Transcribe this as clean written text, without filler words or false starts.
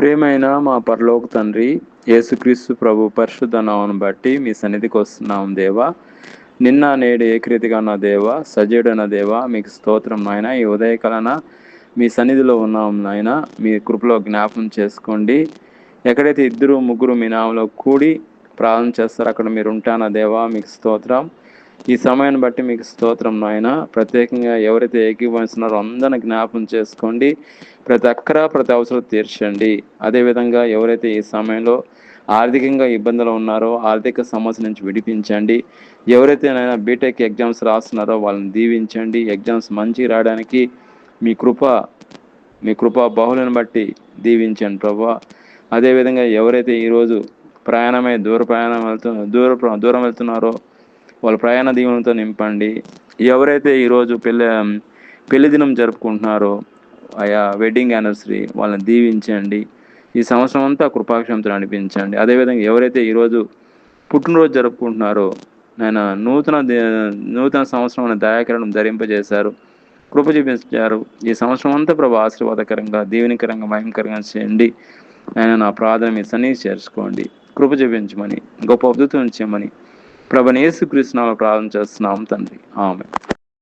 ప్రియమైన మా పరలోక తండ్రి, యేసుక్రీస్తు ప్రభు పరిశుద్ధ నామమును బట్టి మీ సన్నిధికి వస్తున్నాం దేవా. నిన్న నేడు ఏకరీతిగా ఉన్న దేవ, సజీవుడైన దేవ, మీకు స్తోత్రం నాయన. ఈ ఉదయకాలన మీ సన్నిధిలో ఉన్నాం నాయన. మీ కృపలో జ్ఞాపం చేసుకోండి. ఎక్కడైతే ఇద్దరు ముగ్గురు మీ నామంలో కూడి ప్రార్థన చేస్తారో అక్కడ మీరు ఉంటానా దేవా, మీకు స్తోత్రం. ఈ సమయాన్ని బట్టి మీకు స్తోత్రం నాయన. ప్రత్యేకంగా ఎవరైతే ఏకీభవిస్తున్నారో అందరిని జ్ఞాపం చేసుకోండి. ప్రతి అవసరం తీర్చండి. అదేవిధంగా ఎవరైతే ఈ సమయంలో ఆర్థికంగా ఇబ్బందులు ఉన్నారో ఆర్థిక సమస్య నుంచి విడిపించండి. ఎవరైతే నైనా బీటెక్ ఎగ్జామ్స్ రాస్తున్నారో వాళ్ళని దీవించండి. ఎగ్జామ్స్ మంచి రావడానికి మీ కృప బహుళను బట్టి దీవించండి ప్రభా. అదేవిధంగా ఎవరైతే ఈరోజు దూరం వెళ్తున్నారో వాళ్ళ ప్రయాణ దీవెనతో నింపండి. ఎవరైతే ఈరోజు పెళ్లి దినం జరుపుకుంటున్నారో వెడ్డింగ్ యానివర్సరీ వాళ్ళని దీవించండి. ఈ సంవత్సరం అంతా కృపాక్షంతో నడిపించండి. అదేవిధంగా ఎవరైతే ఈరోజు పుట్టినరోజు జరుపుకుంటున్నారో ఆయన నూతన సంవత్సరం అనే దయాకరణం ధరింపజేశారు, కృప చూపించారు. ఈ సంవత్సరం అంతా ప్రభు ఆశీర్వాదకరంగా, దీవెనకరంగా, మహిమకరంగా చేయండి. ఆయన నా ప్రార్థన మీ సన్నిధి చేర్చుకోండి. కృప చూపించమని, గొప్ప అద్భుతం చేయమని ప్రభు యేసుక్రీస్తు నామములో ప్రార్థన చేస్తున్నాం తండ్రి. ఆమేన్.